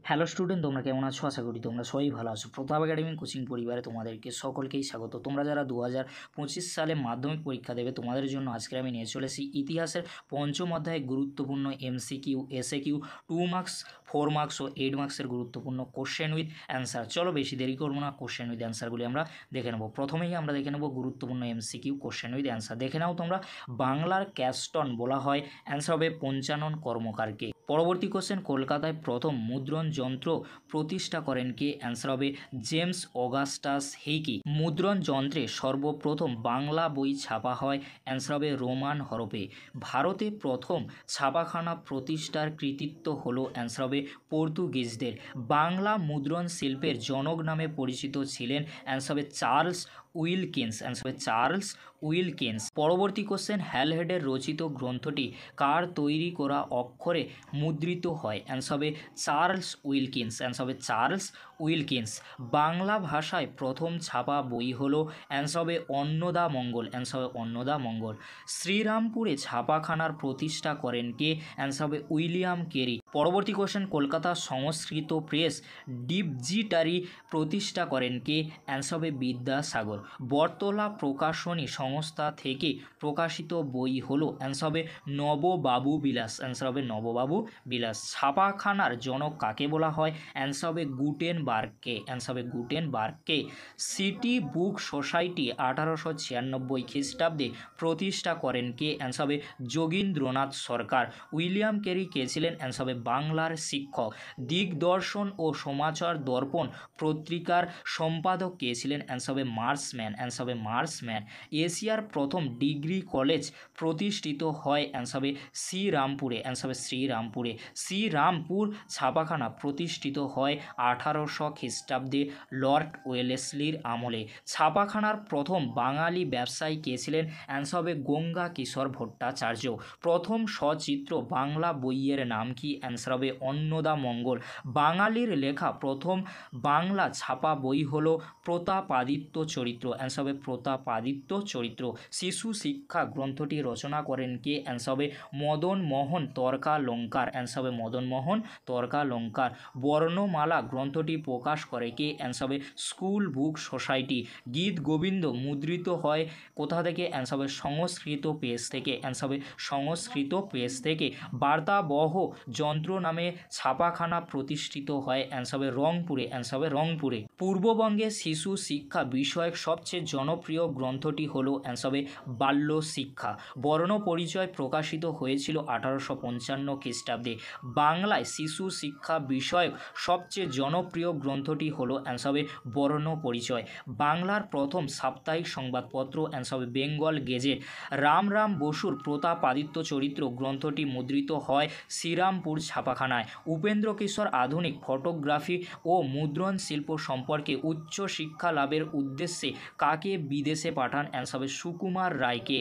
Hello student, তোমরা কেমন আছো? আশা করি তোমরা সবাই ভালো আছো। প্রতাপ একাডেমি কোচিং পরিবারে তোমাদেরকে সকলকেই স্বাগত। তোমরা যারা 2025 সালে মাধ্যমিক পরীক্ষা দেবে তোমাদের জন্য আজকে আমি নিয়ে চলেছি ইতিহাসের পঞ্চম অধ্যায়ে গুরুত্বপূর্ণ এমসিকিউ, এসএকিউ, 2 মার্কস, 4 মার্কস ও 8 মার্কসের গুরুত্বপূর্ণ কোশ্চেন উইথ অ্যান্সার। চলো বেশি দেরি করবো না, কোশ্চেন উইথ অ্যান্সারগুলি আমরা দেখে নেব। প্রথমেই আমরা দেখে নেব গুরুত্বপূর্ণ এমসিকিউ, কোশ্চেন উইথ অ্যান্সার। দেখে নাও তোমরা। বাংলার ক্যাস্টন বলা হয়, অ্যান্সার হবে পঞ্চানন কর্মকারকে। পরবর্তী কোশ্চেন, কলকাতায় প্রথম মুদ্রণ যন্ত্র প্রতিষ্ঠা করেন কে? অ্যান্সার হবে জেমস অগাস্টাস হেইকি। মুদ্রণ যন্ত্রে সর্বপ্রথম বাংলা বই ছাপা হয়, অ্যান্সার হবে রোমান হরপে। ভারতে প্রথম ছাপাখানা প্রতিষ্ঠার কৃতিত্ব হলো, অ্যান্সার হবে পর্তুগিজদের। বাংলা মুদ্রণ শিল্পের জনক নামে পরিচিত ছিলেন, অ্যান্সার হবে চার্লস উইলকিন্স, অ্যান্সার হবে চার্লস উইলকিন্স। পরবর্তী কোশ্চেন, হ্যালহেডের রচিত গ্রন্থটি কার তৈরি করা অক্ষরে মুদ্রিত হয়? অ্যান্সার হবে চার্লস উইলকিন্স, অ্যান্সার হবে চার্লস উইলকিন্স। বাংলা ভাষায় প্রথম ছাপা বই হলো, অ্যান্সার হবে অন্নদা মঙ্গল, অ্যান্সার হবে অন্নদা মঙ্গল। শ্রীরামপুরে ছাপাখানার প্রতিষ্ঠা করেন কে? অ্যান্সার হবে উইলিয়াম কেরি। পরবর্তী কোশ্চেন, কলকাতা সংস্কৃত প্রেস ডিপজিটারি প্রতিষ্ঠা করেন কে? অ্যান্সার হবে বিদ্যাসাগর। বটতলা প্রকাশনী সংস্থা থেকে প্রকাশিত বই হলো, অ্যান্সার হবে নববাবু বিলাস, অ্যান্সার হবে নববাবু বিলাস। ছাপাখানার জনক কাকে বলা হয়? অ্যান্সার হবে গুটেনবার্গকে, অ্যান্সার হবে গুটেনবার্গকে। সিটি বুক সোসাইটি 1896 খ্রিস্টাব্দে প্রতিষ্ঠা করেন কে? অ্যান্সার হবে যোগীন্দ্রনাথ সরকার। উইলিয়াম কেরি কে ছিলেন? অ্যান্সার হবে বাংলার শিক্ষক। দিগদর্শন ও সমাচার দর্পণ পত্রিকার সম্পাদক কে ছিলেন? অ্যান্সার হবে মার্সম্যান, অ্যান্সার হবে মার্সম্যান। এশিয়ার প্রথম ডিগ্রি কলেজ প্রতিষ্ঠিত হয়, অ্যান্সার হবে শ্রীরামপুরে, অ্যান্সার হবে শ্রীরামপুরে। শ্রীরামপুর ছাপাখানা প্রতিষ্ঠিত হয় 1800 খ্রিস্টাব্দে লর্ড ওয়েলেসলির আমলে। ছাপাখানার প্রথম বাঙালি ব্যবসায়ী কে ছিলেন? অ্যান্সার হবে গঙ্গা কিশোর ভট্টাচার্য। প্রথম সচিত্র বাংলা বইয়ের নাম কি? অ্যান্সার হবে অন্নদা মঙ্গল। বাঙালির লেখা প্রথম বাংলা ছাপা বই হলো প্রতাপাদিত্য চরিত্র, অ্যান্সার হবে প্রতাপাদিত্য চরিত্র। শিশু শিক্ষা গ্রন্থটি রচনা করেন কে? অ্যান্সার হবে মদন মোহন তর্কালঙ্কার, অ্যান্সার হবে মদন মোহন তর্কালঙ্কার। বর্ণমালা গ্রন্থটি প্রকাশ করে কে? অ্যান্সার হবে স্কুল বুক সোসাইটি। গীত গোবিন্দ মুদ্রিত হয় কোথা থেকে? অ্যান্সার হবে সংস্কৃত পেজ থেকে, অ্যান্সার হবে সংস্কৃত পেজ থেকে। বার্তাবহ যন্ত্র নামে ছাপাখানা প্রতিষ্ঠিত হয়, অ্যান্সার হবে রংপুরে, অ্যান্সার হবে রংপুরে। পূর্ববঙ্গে শিশু শিক্ষা বিষয়ক সবচেয়ে জনপ্রিয় গ্রন্থটি হলো, অ্যান্সার হবে বাল্য শিক্ষা। বর্ণ পরিচয় প্রকাশিত হয়েছিল 1855 খ্রিস্টাব্দে। বাংলায় শিশু শিক্ষা বিষয়ক সবচেয়ে জনপ্রিয় গ্রন্থটি হলো, অ্যান্সার হবে বর্ণ পরিচয়। বাংলার প্রথম সাপ্তাহিক সংবাদপত্র, অ্যান্সার হবে বেঙ্গল গেজেট। রাম বসুর প্রতাপাদিত্য চরিত্র গ্রন্থটি মুদ্রিত হয় শ্রীরামপুর ছাপাখানায়। উপেন্দ্র কিশোর আধুনিক ফটোগ্রাফি ও মুদ্রণ শিল্প সম্পর্কে উচ্চ শিক্ষা লাভের উদ্দেশ্যে কাকে বিদেশে পাঠান? অ্যান্সার হবে সুকুমার রায়কে।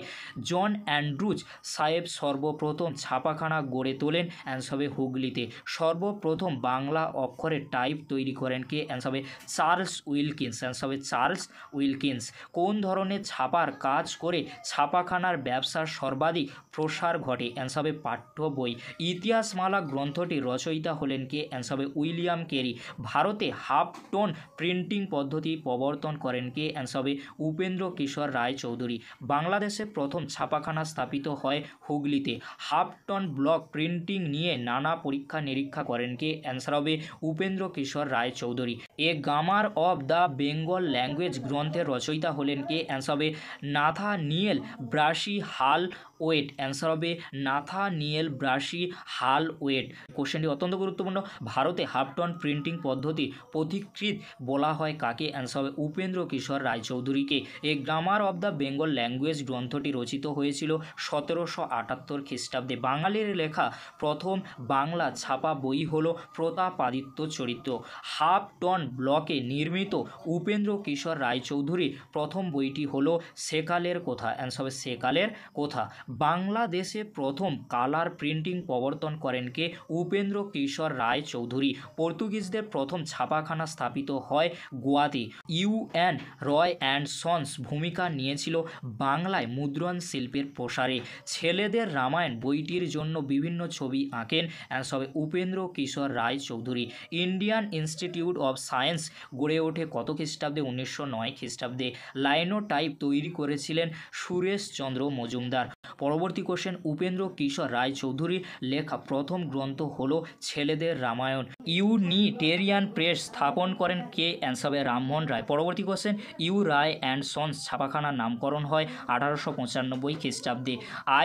জন অ্যান্ড্রুজ সাহেব সর্বপ্রথম ছাপাখানা গড়ে তোলেন, অ্যান্সার হবে হুগলিতে। সর্বপ্রথম বাংলা অক্ষরে টাইপ তৈরি করেন কে? অ্যান্সার হবে চার্লস উইলকিন্স, অ্যান্সার হবে চার্লস উইলকিন্স। কোন ধরনের ছাপার কাজ করে ছাপাখানার ব্যবসার সর্বাধিক প্রসার ঘটে? অ্যান্সার হবে পাঠ্য বই। ইতিহাসমালা গ্রন্থটি রচয়িতা হলেন কে? অ্যান্সার হবে উইলিয়াম কেরি। ভারতে হাফ টোন প্রিন্টিং পদ্ধতি প্রবর্তন করেন কে? অ্যান্সার হবে উপেন্দ্র কিশোর রায় চৌধুরী। বাংলাদেশে প্রথম ছাপাখানা স্থাপিত হয় হুগলিতে। হাফ টোন ব্লক প্রিন্টিং নিয়ে নানা পরীক্ষা নিরীক্ষা করেন কে? অ্যান্সার হবে Upendra Kishore Ray Chowdhury. A grammar of the Bengal language গ্রন্থের রচয়িতা হলেন কে? অ্যান্সার হবে Nathaniel Brassey Halhed, answer হবে নাথানিয়েল ব্রাসি হাল ওয়েট। কোশ্চেনটি অত্যন্ত গুরুত্বপূর্ণ। ভারতে হাফ টোন প্রিন্টিং পদ্ধতি পথিকৃৎ বলা হয় কাকে? অ্যান্সার হবে উপেন্দ্র কিশোর রায়চৌধুরীকে। A grammar of the Bengal language গ্রন্থটি রচিত হয়েছিল 1778 খ্রিস্টাব্দে। বাঙালির লেখা প্রথম বাংলা ছাপা বই হলো প্রতাপাদিত্য চরিত্র। হাফ টোন ব্লকে নির্মিত উপেন্দ্র কিশোর রায়চৌধুরীর প্রথম বইটি হলো সেকালের কথা। অ্যান্সার হবে সেকালের কথা। বাংলাদেশে প্রথম কালার প্রিন্টিং প্রবর্তন করেন কে? উপেন্দ্র কিশোর রায়চৌধুরী। পর্তুগিজদের প্রথম ছাপাখানা স্থাপিত হয় গোয়াতে। ইউএন রয় অ্যান্ড সন্স ভূমিকা নিয়েছিল বাংলায় মুদ্রণ শিল্পের প্রসারে। ছেলেদের রামায়ণ বইটির জন্য বিভিন্ন ছবি আঁকেন। অ্যান্সার হবে উপেন্দ্র কিশোর রায়চৌধুরী। ইন্ডিয়ান ইনস্টিটিউট অফ সায়েন্স গড়ে ওঠে কত খ্রিস্টাব্দে? 1909 খ্রিস্টাব্দে। লাইনোটাইপ তৈরি করেছিলেন সুরেশচন্দ্র মজুমদার। পরবর্তী কোশ্চেন, উপেন্দ্র কিশোর রায়চৌধুরীর লেখা প্রথম গ্রন্থ হলো ছেলেদের রামায়ণ। ইউনিটেরিয়ান প্রেস স্থাপন করেন কে? অ্যান্সার হবে রামমোহন রায়। পরবর্তী question, U Ray and sons ছাপাখানার নামকরণ হয় 1895 খ্রিস্টাব্দে।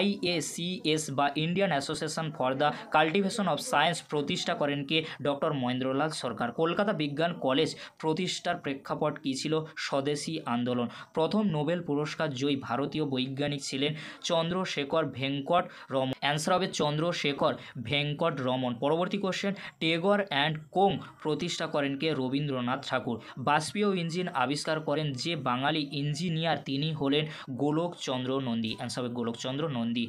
IACS বা Indian Association for the Cultivation of Science প্রতিষ্ঠা করেন কে? ডক্টর মহেন্দ্রলাল সরকার। কলকাতা বিজ্ঞান কলেজ প্রতিষ্ঠার প্রেক্ষাপট কী ছিল? স্বদেশী আন্দোলন। প্রথম নোবেল পুরস্কার জয়ী ভারতীয় বৈজ্ঞানিক ছিলেন চন্দ্রশেখর ভেঙ্কট রমন। অ্যান্সার হবে চন্দ্রশেখর ভেঙ্কট রমন। পরবর্তী কোশ্চেন, টেগর অ্যান্ড কোং প্রতিষ্ঠা করেন কে? রবীন্দ্রনাথ ঠাকুর। বাষ্পীয় ইঞ্জিন আবিষ্কার করেন যে বাঙালি ইঞ্জিনিয়ার তিনি হলেন গোলকচন্দ্র নন্দী। অ্যান্সার হবে গোলকচন্দ্র নন্দী।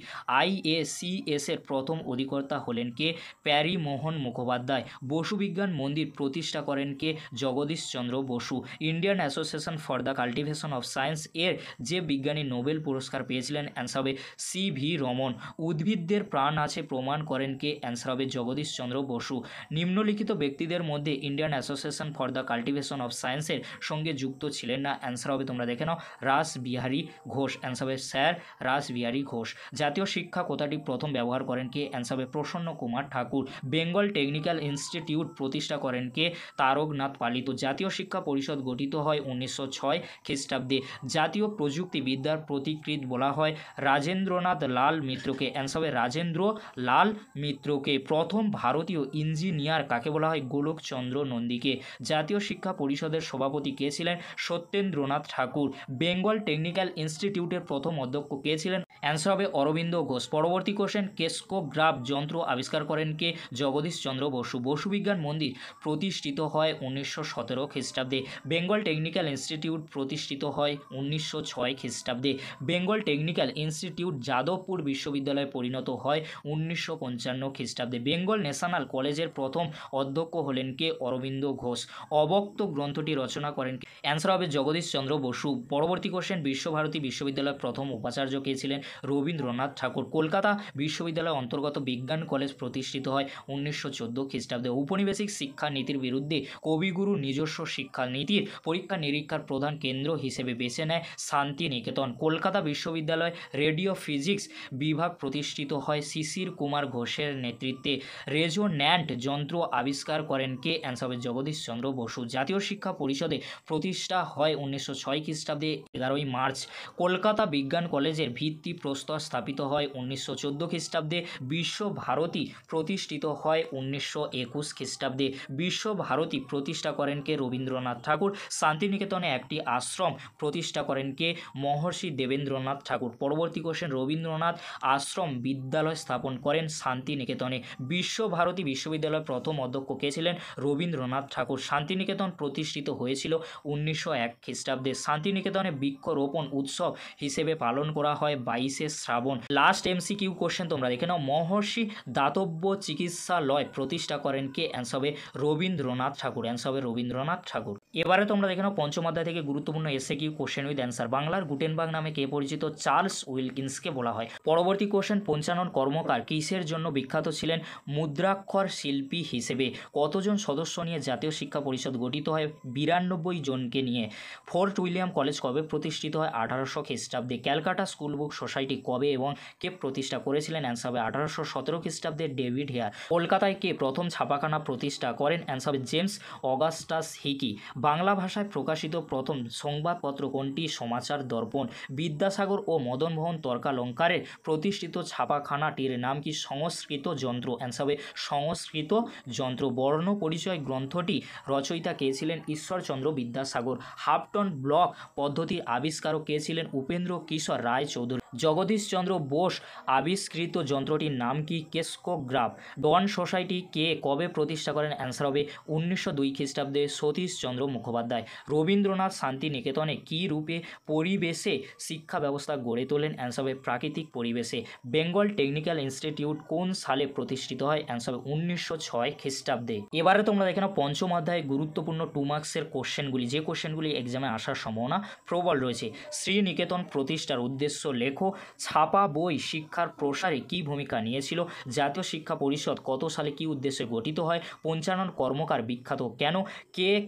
IACS এর প্রথম অধিকর্তা হলেন কে? প্যারীমোহন মুখোপাধ্যায়। বসু বিজ্ঞান মন্দির প্রতিষ্ঠা করেন কে? Jagadish Chandra Bose. Indian Association for the Cultivation of Science এর যে বিজ্ঞানী নোবেল পুরস্কার পেয়েছিলেন? অ্যান্সার হবে CV রমন। উদ্ভিদদের প্রাণ আছে প্রমাণ করেন কে? অ্যান্সার হবে জগদীশচন্দ্র বসু। নিম্নলিখিত ব্যক্তিদের মধ্যে Indian Association for the Cultivation of সায়েন্সের সঙ্গে যুক্ত ছিলেন না? অ্যান্সার হবে, তোমরা দেখে নাও, রাসবিহারী ঘোষ। অ্যান্সার হবে স্যার রাসবিহারী ঘোষ। জাতীয় শিক্ষা কথাটি প্রথম ব্যবহার করেন কে? অ্যান্সার হবে প্রসন্ন কুমার ঠাকুর। বেঙ্গল টেকনিক্যাল ইনস্টিটিউট প্রতিষ্ঠা করেন কে? তারকনাথ পালিত। জাতীয় শিক্ষা পরিষদ গঠিত হয় 1906 খ্রিস্টাব্দে। জাতীয় প্রযুক্তিবিদ্যার প্রতিকৃত বলা হয় রাজেন্দ্রনাথ লাল মিত্রকে। অ্যান্সার হবে রাজেন্দ্র লাল মিত্রকে। প্রথম ভারতীয় ইঞ্জিনিয়ার কাকে বলা হয়? গোলকচন্দ্র নন্দীকে। জাতীয় শিক্ষা পরিষদের সভাপতি কে ছিলেন? সত্যেন্দ্রনাথ ঠাকুর। বেঙ্গল টেকনিক্যাল ইনস্টিটিউটের প্রথম অধ্যক্ষ কে ছিলেন? অ্যান্সার হবে অরবিন্দ ঘোষ। পরবর্তী কোশ্চেন, কেস্কোগ্রাফ যন্ত্র আবিষ্কার করেন কে? জগদীশচন্দ্র বসু। বসু বিজ্ঞান মন্দির প্রতিষ্ঠিত হয় 1917 খ্রিস্টাব্দে। বেঙ্গল টেকনিক্যাল ইনস্টিটিউট প্রতিষ্ঠিত হয় 1906 খ্রিস্টাব্দে। বেঙ্গল টেকনিক্যাল ইনস্টিটিউট যাদবপুর বিশ্ববিদ্যালয়ে পরিণত হয় 1955 খ্রিস্টাব্দে। বেঙ্গল ন্যাশনাল কলেজের প্রথম অধ্যক্ষ হলেন কে? অরবিন্দ ঘোষ। অবক্ত গ্রন্থটি রচনা করেন কে? অ্যান্সার হবে জগদীশচন্দ্র বসু। পরবর্তী কোশ্চেন, বিশ্বভারতী বিশ্ববিদ্যালয়ের প্রথম উপাচার্য কে ছিলেন? রবীন্দ্রনাথ ঠাকুর। কলকাতা বিশ্ববিদ্যালয়ের অন্তর্গত বিজ্ঞান কলেজ প্রতিষ্ঠিত হয় 1914 খ্রিস্টাব্দে। ঔপনিবেশিক শিক্ষা নীতির বিরুদ্ধে কবিগুরু নিজস্ব শিক্ষা নীতির পরীক্ষা নিরীক্ষার প্রধান কেন্দ্র হিসেবে বেছে নেয় শান্তিনিকেতন। কলকাতা বিশ্ববিদ্যালয় রেডিও ফিজিক্স বিভাগ প্রতিষ্ঠিত হয় শিশির কুমার ঘোষের নেতৃত্বে। রেজোন্যান্ট যন্ত্র আবিষ্কার করেন কে? অ্যান্সার হবে জগদীশচন্দ্র বসু। জাতীয় শিক্ষা পরিষদে প্রতিষ্ঠা হয় 1906 খ্রিস্টাব্দে 11ই মার্চ। কলকাতা বিজ্ঞান কলেজের ভিত্তি প্রস্তর স্থাপিত হয় 1914 খ্রিস্টাব্দে। বিশ্বভারতী প্রতিষ্ঠিত হয় 1921 খ্রিস্টাব্দে। বিশ্বভারতী প্রতিষ্ঠা করেন কে? রবীন্দ্রনাথ ঠাকুর। শান্তিনিকেতনে একটি আশ্রম প্রতিষ্ঠা করেন কে? মহর্ষি দেবেন্দ্রনাথ ঠাকুর। পরবর্তী কোশ্চেন, রবীন্দ্রনাথ আশ্রম বিদ্যালয় স্থাপন করেন শান্তিনিকেতনে। বিশ্বভারতী বিশ্ববিদ্যালয়ের প্রথম অধ্যক্ষ কে ছিলেন? রবীন্দ্রনাথ ঠাকুর। শান্তিনিকেতন প্রতিষ্ঠিত হয়েছিল 1901 খ্রিস্টাব্দে। শান্তিনিকেতনে বৃক্ষরোপণ উৎসব হিসেবে পালন করা হয় 22শে শ্রাবণ। লাস্ট MCQ কোশ্চেন তোমরা দেখে নাও, মহর্ষি দাতব্য চিকিৎসালয় প্রতিষ্ঠা করেন কে? অ্যান্সার হবে রবীন্দ্রনাথ ঠাকুর। অ্যান্সার হবে রবীন্দ্রনাথ ঠাকুর। এবারে তোমরা দেখে নাও পঞ্চম অধ্যায় থেকে গুরুত্বপূর্ণ SAQ কোশ্চেন উইথ অ্যান্সার। বাংলার গুটেনবার্গ নামে কে পরিচিত? চার্লস উইলকিন্সকে বলা হয়। পরবর্তী কোশ্চেন, পঞ্চানন কর্মকার কিসের জন্য বিখ্যাত ছিলেন? মুদ্রাক্ষর শিল্পী হিসেবে। কতজন সদস্য নিয়ে জাতীয় শিক্ষা পরিষদ গঠিত হয়? 92 জনকে নিয়ে। ফোর্ট উইলিয়াম কলেজ কবে প্রতিষ্ঠিত হয়? 1800 খ্রিস্টাব্দে। ক্যালকাটা স্কুল বুক সোসাইটি কবে এবং কে প্রতিষ্ঠা করেছিলেন? অ্যান্সার হবে 1817 খ্রিস্টাব্দে ডেভিড হেয়ার। কলকাতায় কে প্রথম ছাপাখানা প্রতিষ্ঠা করেন? অ্যান্সার হবে জেমস অগাস্টাস হিকি। বাংলা ভাষায় প্রকাশিত প্রথম সংবাদপত্র কোনটি? সমাচার দর্পণ। বিদ্যাসাগর ও মদনমোহন তর্কালঙ্কারের প্রতিষ্ঠিত ছাপাখানাটির নাম কি? সংস্কৃত যন্ত্র। অ্যান্সার হবে সংস্কৃত যন্ত্র। বর্ণ পরিচয় গ্রন্থটি রচয়িতা কে ছিলেন? ঈশ্বরচন্দ্র বিদ্যাসাগর। হাফটন ব্লক পদ্ধতির আবিষ্কারক কে ছিলেন? উপেন্দ্র কিশোর রায়চৌধুরী। জগদীশচন্দ্র বোস আবিষ্কৃত যন্ত্রটির নাম কি? কেসকোগ্রাফ। ডন সোসাইটি কে কবে প্রতিষ্ঠা করেন? অ্যান্সার হবে 1902 খ্রিস্টাব্দে সতীশচন্দ্র মুখোপাধ্যায়। রবীন্দ্রনাথ শান্তিনিকেতনে কী রূপে পরিবেশে শিক্ষা ব্যবস্থা গড়ে তোলেন? অ্যান্সার হবে প্রাকৃতিক পরিবেশে। বেঙ্গল টেকনিক্যাল ইনস্টিটিউট কোন সালে প্রতিষ্ঠিত হয়? অ্যান্সার হবে 1906 খ্রিস্টাব্দে। এবারে তোমরা দেখে নাও পঞ্চম অধ্যায়ে গুরুত্বপূর্ণ 2 মার্কসের কোশ্চেনগুলি, যে কোশ্চেনগুলি এক্সামে আসার সম্ভাবনা প্রবল রয়েছে। শ্রীনিকেতন প্রতিষ্ঠার উদ্দেশ্য লেখো। ছাপা বই শিক্ষার প্রসারে কী ভূমিকা নিয়েছিল? জাতীয় শিক্ষা পরিষদ কত সালে কী উদ্দেশ্যে গঠিত হয়? পঞ্চানন কর্মকার বিখ্যাত কেন?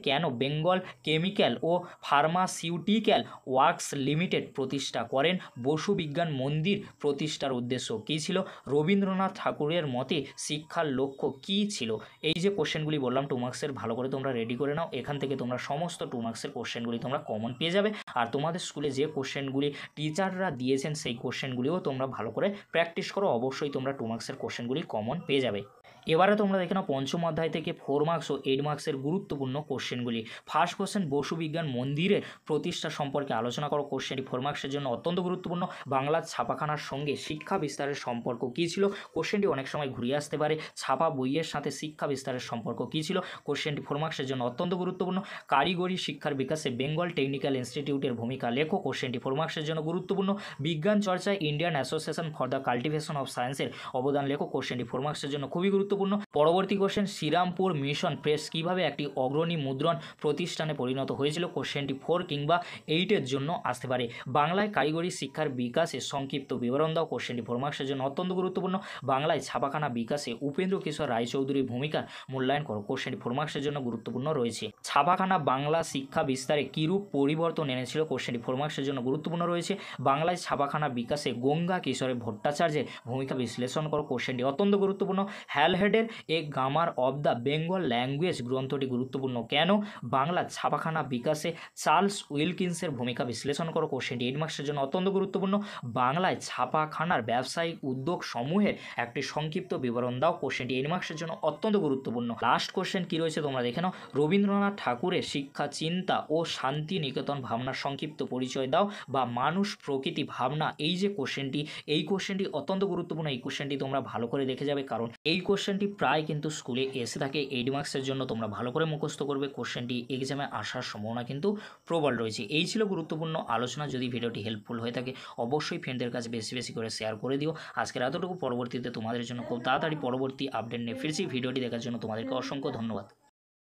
কেন বেঙ্গল কেমিক্যাল ও ফার্মাসিউটিক্যাল ওয়ার্কস লিমিটেড প্রতিষ্ঠা করেন? বসু বিজ্ঞান মন্দির প্রতিষ্ঠার উদ্দেশ্য কী ছিল? রবীন্দ্রনাথ ঠাকুরের মতে শিক্ষার লক্ষ্য কী ছিল? এই যে কোশ্চেনগুলি বললাম 2 মার্কসের, ভালো করে তোমরা রেডি করে নাও। এখান থেকে তোমরা সমস্ত 2 মার্কসের কোশ্চেনগুলি তোমরা কমন পেয়ে যাবে। আর তোমাদের স্কুলে যে কোশ্চেনগুলি টিচাররা দিয়েছেন সেই কোশ্চেনগুলিও তোমরা ভালো করে প্র্যাকটিস করো, অবশ্যই তোমরা 2 মার্কসের কোশ্চেনগুলি কমন পেয়ে যাবে। এবারে তোমরা দেখে নাও পঞ্চম অধ্যায় থেকে 4 মার্কস ও 8 মার্কসের গুরুত্বপূর্ণ কোশ্চেনগুলি। ফার্স্ট কোশ্চেন, বসু বিজ্ঞান মন্দিরের প্রতিষ্ঠা সম্পর্কে আলোচনা করো। কোশ্চেনটি 4 মার্কসের জন্য অত্যন্ত গুরুত্বপূর্ণ। বাংলার ছাপাখানার সঙ্গে শিক্ষা বিস্তারের সম্পর্ক কী ছিল? কোশ্চেনটি অনেক সময় ঘুরিয়ে আসতে পারে। ছাপা বইয়ের সাথে শিক্ষা বিস্তারের সম্পর্ক কী ছিল? কোশ্চেনটি 4 মার্কসের জন্য অত্যন্ত গুরুত্বপূর্ণ। কারিগরি শিক্ষার বিকাশে বেঙ্গল টেকনিক্যাল ইনস্টিটিউটের ভূমিকা লেখো। কোশ্চেনটি 4 মার্কসের জন্য গুরুত্বপূর্ণ। বিজ্ঞান চর্চায় Indian Association for the Cultivation of সায়েন্সের অবদান লেখো। কোশ্চেনটি 4 মার্কসের জন্য খুবই গুরুত্বপূর্ণ। পরবর্তী কোশ্চেন, শ্রীরামপুর মিশন প্রেস কীভাবে একটি অগ্রণী মুদ্রণ প্রতিষ্ঠানে পরিণত হয়েছিল? কোশ্চেনটি 4 কিংবা 8-এর জন্য আসতে পারে। বাংলায় কারিগরি শিক্ষার বিকাশে সংক্ষিপ্ত বিবরণ দাও। কোশ্চেনটি 4 মার্কসের জন্য অত্যন্ত গুরুত্বপূর্ণ। বাংলায় ছাপাখানা বিকাশে উপেন্দ্র কিশোর রায়চৌধুরীর ভূমিকার মূল্যায়ন করো। কোশ্চেনটি 4 মার্কসের জন্য গুরুত্বপূর্ণ রয়েছে। ছাপাখানা বাংলা শিক্ষা বিস্তারে কিরূপ পরিবর্তন এনেছিল? কোশ্চেনটি 4 মার্কসের জন্য গুরুত্বপূর্ণ রয়েছে। বাংলায় ছাপাখানা বিকাশে গঙ্গা কিশোরের ভট্টাচার্যের ভূমিকা বিশ্লেষণ করো। কোশ্চেনটি অত্যন্ত গুরুত্বপূর্ণ। হ্যালহেডের a grammar of the Bengal language গ্রন্থটি গুরুত্বপূর্ণ কেন? বাংলা ছাপাখানা বিকাশে চার্লস উইলকিন্সের ভূমিকা বিশ্লেষণ করো। কোশ্চেনটি 8 মার্কসের জন্য অত্যন্ত গুরুত্বপূর্ণ। বাংলায় ছাপাখানার ব্যবসায়িক উদ্যোগ সমূহের একটি সংক্ষিপ্ত বিবরণ দাও। কোশ্চেনটি 8 মার্কসের জন্য অত্যন্ত গুরুত্বপূর্ণ। লাস্ট কোশ্চেন কি রয়েছে তোমরা দেখে নাও। রবীন্দ্রনাথ ঠাকুরের শিক্ষা, চিন্তা ও শান্তি নিকেতন ভাবনার সংক্ষিপ্ত পরিচয় দাও, বা মানুষ প্রকৃতি ভাবনা। এই যে কোশ্চেনটি, এই কোশ্চেনটি অত্যন্ত গুরুত্বপূর্ণ। এই কোশ্চেনটি তোমরা ভালো করে দেখে যাবে, কারণ এই কোশ্চেনটি প্রায় কিন্তু স্কুলে এসে থাকে। 8 মার্কসের জন্য তোমরা ভালো করে মুখস্থ করবে। কোশ্চেনটি এক্সামে আসার সম্ভাবনা কিন্তু প্রবল রয়েছে। এই ছিল গুরুত্বপূর্ণ আলোচনা। যদি ভিডিওটি হেল্পফুল হয়ে থাকে অবশ্যই ফ্রেন্ডদের কাছে বেশি বেশি করে শেয়ার করে দিও। আজকের এতটুকু। পরবর্তীতে তোমাদের জন্য খুব তাড়াতাড়ি পরবর্তী আপডেট নিয়ে ফিরছি। ভিডিওটি দেখার জন্য তোমাদেরকে অসংখ্য ধন্যবাদ।